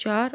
4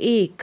1,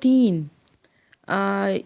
3,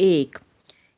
1,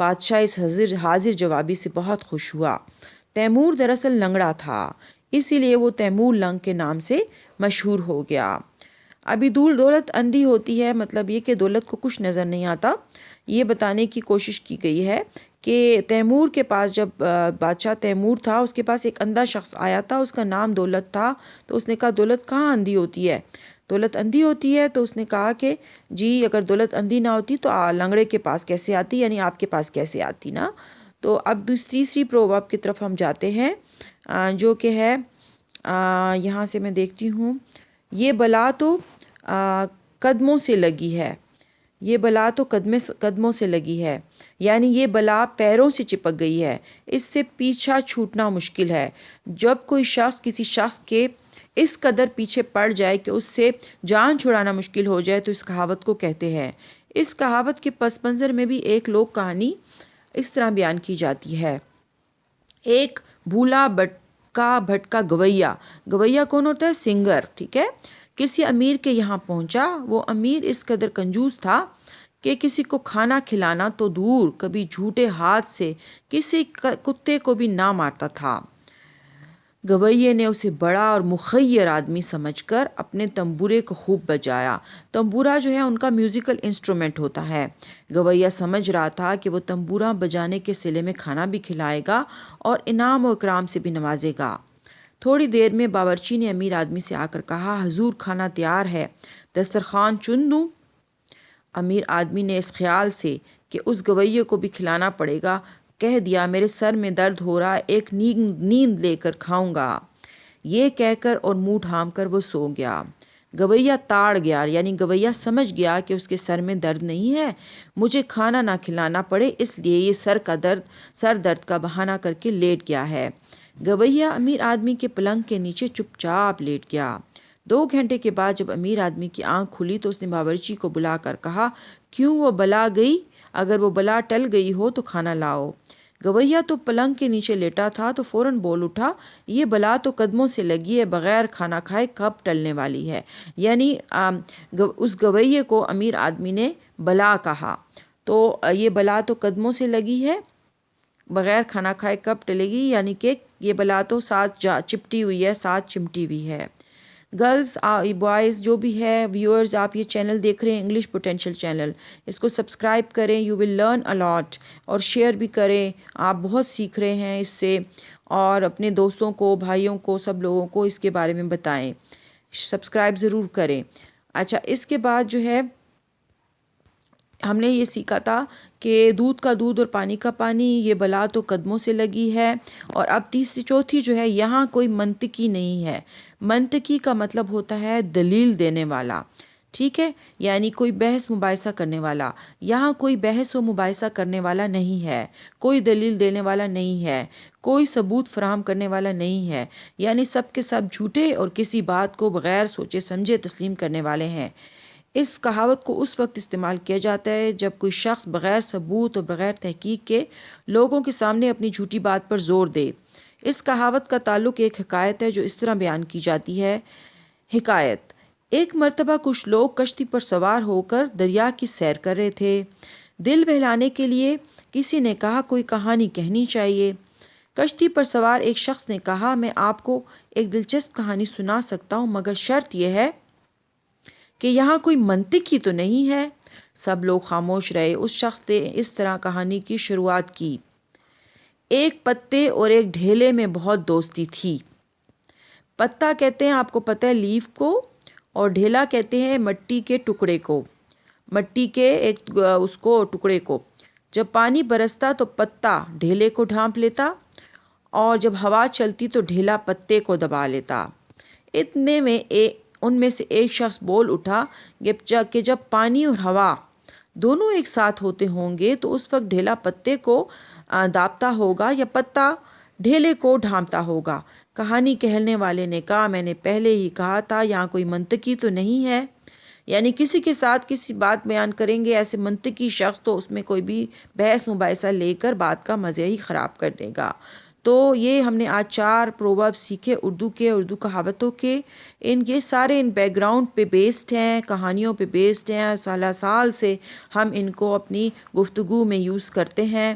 بادشاہ اس حاضر جوابی سے بہت خوش ہوا۔ تیمور دراصل لنگڑا تھا، اسی لیے وہ تیمور لنگ کے نام سے مشہور ہو گیا۔ ابھی دولت اندھی ہوتی ہے، مطلب یہ کہ دولت کو کچھ نظر نہیں آتا۔ یہ بتانے کی کوشش کی گئی ہے کہ تیمور کے پاس، جب بادشاہ تیمور تھا، اس کے پاس ایک اندھا شخص آیا تھا، اس کا نام دولت تھا۔ تو اس نے کہا دولت کہاں اندھی ہوتی ہے؟ دولت اندھی ہوتی ہے؟ تو اس نے کہا کہ جی اگر دولت اندھی نہ ہوتی تو لنگڑے کے پاس کیسے آتی، یعنی آپ کے پاس کیسے آتی نا۔ تو اب تیسری پروورب کی طرف ہم جاتے ہیں، جو کہ ہے یہاں سے میں دیکھتی ہوں، یہ بلا تو قدموں سے لگی ہے، یہ بلا تو قدموں سے لگی ہے، یعنی یہ بلا پیروں سے چپک گئی ہے، اس سے پیچھا چھوٹنا مشکل ہے۔ جب کوئی شخص کسی شخص کے اس قدر پیچھے پڑ جائے کہ اس سے جان چھڑانا مشکل ہو جائے تو اس کہاوت کو کہتے ہیں۔ اس کہاوت کے پس منظر میں بھی ایک لوک کہانی اس طرح بیان کی جاتی ہے۔ ایک بھولا بھٹکا گویا، گویا کون ہوتا ہے؟ سنگر، ٹھیک ہے، کسی امیر کے یہاں پہنچا۔ وہ امیر اس قدر کنجوس تھا کہ کسی کو کھانا کھلانا تو دور، کبھی جھوٹے ہاتھ سے کسی کتے کو بھی نہ مارتا تھا۔ گویے نے اسے بڑا اور مخیر آدمی سمجھ کر اپنے تنبورے کو خوب بجایا۔ تنبورا جو ہے ان کا میوزیکل انسٹرومنٹ ہوتا ہے۔ گویا سمجھ رہا تھا کہ وہ تنبورا بجانے کے صلے میں کھانا بھی کھلائے گا اور انعام و اکرام سے بھی نوازے گا۔ تھوڑی دیر میں باورچی نے امیر آدمی سے آ کر کہا، حضور کھانا تیار ہے، دسترخوان چن دوں؟ امیر آدمی نے اس خیال سے کہ اس گویے کو بھی کھلانا پڑے گا کہہ دیا، میرے سر میں درد ہو رہا، ایک نیند لے کر کھاؤں گا۔ یہ کہہ کر اور منہ ڈھانپ کر وہ سو گیا۔ گویا تاڑ گیا، یعنی گویا سمجھ گیا کہ اس کے سر میں درد نہیں ہے، مجھے کھانا نہ کھلانا پڑے، اس لیے یہ سر درد کا بہانہ کر کے لیٹ گیا ہے۔ گویا امیر آدمی کے پلنگ کے نیچے چپ چاپ لیٹ گیا۔ 2 گھنٹے کے بعد جب امیر آدمی کی آنکھ کھلی تو اس نے باورچی کو بلا کر کہا، کیوں وہ بلا گئی؟ اگر وہ بلا ٹل گئی ہو تو کھانا لاؤ۔ گویا تو پلنگ کے نیچے لیٹا تھا تو فوراً بول اٹھا، یہ بلا تو قدموں سے لگی ہے، بغیر کھانا کھائے کب ٹلنے والی ہے؟ یعنی اس گویے کو امیر آدمی نے بلا کہا، تو یہ بلا تو قدموں سے لگی ہے، بغیر کھانا کھائے کب ٹلے گی، یعنی کہ یہ بلا تو ساتھ چپٹی ہوئی ہے، ساتھ چمٹی ہوئی ہے۔ گرلز بوائز جو بھی ہے ویورز، آپ یہ چینل دیکھ رہے ہیں انگلش پوٹینشیل چینل، اس کو سبسکرائب کریں، یو ول لرن اے لاٹ، اور شیئر بھی کریں، آپ بہت سیکھ رہے ہیں اس سے، اور اپنے دوستوں کو، بھائیوں کو، سب لوگوں کو اس کے بارے میں بتائیں، سبسکرائب ضرور کریں۔ اچھا، اس کے بعد جو ہے ہم نے یہ سیکھا تھا کہ دودھ کا دودھ اور پانی کا پانی، یہ بلا تو قدموں سے لگی ہے، اور اب چوتھی جو ہے، یہاں کوئی منطقی نہیں ہے۔ منطقی کا مطلب ہوتا ہے دلیل دینے والا، ٹھیک ہے، یعنی کوئی بحث مباحثہ کرنے والا۔ یہاں کوئی بحث و مباحثہ کرنے والا نہیں ہے، کوئی دلیل دینے والا نہیں ہے، کوئی ثبوت فراہم کرنے والا نہیں ہے، یعنی سب کے سب جھوٹے اور کسی بات کو بغیر سوچے سمجھے تسلیم کرنے والے ہیں۔ اس کہاوت کو اس وقت استعمال کیا جاتا ہے جب کوئی شخص بغیر ثبوت اور بغیر تحقیق کے لوگوں کے سامنے اپنی جھوٹی بات پر زور دے۔ اس کہاوت کا تعلق ایک حکایت ہے جو اس طرح بیان کی جاتی ہے۔ حکایت: ایک مرتبہ کچھ لوگ کشتی پر سوار ہو کر دریا کی سیر کر رہے تھے۔ دل بہلانے کے لیے کسی نے کہا کوئی کہانی کہنی چاہیے۔ کشتی پر سوار ایک شخص نے کہا، میں آپ کو ایک دلچسپ کہانی سنا سکتا ہوں، مگر شرط یہ ہے کہ یہاں کوئی منطق ہی تو نہیں ہے۔ سب لوگ خاموش رہے۔ اس شخص نے اس طرح کہانی کی شروعات کی: ایک پتے اور ایک ڈھیلے میں بہت دوستی تھی۔ پتا کہتے ہیں، آپ کو پتہ ہے، لیف کو، اور ڈھیلا کہتے ہیں مٹی کے ٹکڑے کو، مٹی کے اس کو ٹکڑے کو۔ جب پانی برستا تو پتا ڈھیلے کو ڈھانپ لیتا، اور جب ہوا چلتی تو ڈھیلا پتے کو دبا لیتا۔ اتنے میں ان میں سے ایک شخص بول اٹھا کہ جب پانی اور ہوا دونوں ایک ساتھ ہوتے ہوں گے تو اس وقت ڈھیلا پتے کو دابتا ہوگا یا پتا ڈھیلے کو ڈھانپتا ہوگا۔ کہانی کہنے والے نے کہا، میں نے پہلے ہی کہا تھا یہاں کوئی منطقی تو نہیں ہے، یعنی کسی کے ساتھ کسی بات بیان کریں گے ایسے منطقی شخص تو اس میں کوئی بھی بحث مباحثہ لے کر بات کا مزہ ہی خراب کر دے گا۔ تو یہ ہم نے آج 4 پروورب سیکھے اردو کے، اردو کہاوتوں کے۔ یہ سارے ان بیک گراؤنڈ پہ بیسڈ ہیں، کہانیوں پہ بیسڈ ہیں، سالہ سال سے ہم ان کو اپنی گفتگو میں یوز کرتے ہیں،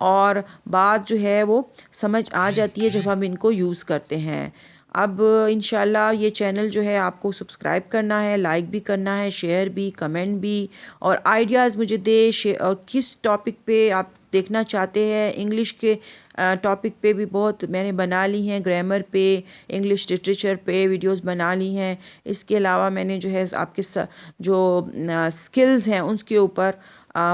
اور بات جو ہے وہ سمجھ آ جاتی ہے جب ہم ان کو یوز کرتے ہیں۔ اب انشاءاللہ یہ چینل جو ہے آپ کو سبسکرائب کرنا ہے، لائک بھی کرنا ہے، شیئر بھی، کمنٹ بھی، اور آئیڈیاز مجھے دے، اور کس ٹاپک پہ آپ دیکھنا چاہتے ہیں۔ انگلش کے ٹاپک پہ بھی بہت میں نے بنا لی ہیں، گرامر پہ، انگلش لٹریچر پہ ویڈیوز بنا لی ہیں۔ اس کے علاوہ میں نے جو ہے آپ کے جو سکلز ہیں اس کے اوپر،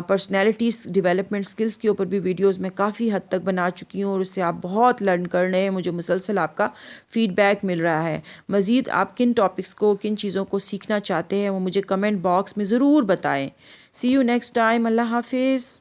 پرسنالٹیز ڈیولپمنٹ سکلز کے اوپر بھی ویڈیوز میں کافی حد تک بنا چکی ہوں، اور اس سے آپ بہت لرن کر رہے ہیں، مجھے مسلسل آپ کا فیڈ بیک مل رہا ہے۔ مزید آپ کن ٹاپکس کو، کن چیزوں کو سیکھنا چاہتے ہیں وہ مجھے کمنٹ باکس میں ضرور بتائیں۔ سی یو نیکسٹ ٹائم۔ اللہ حافظ۔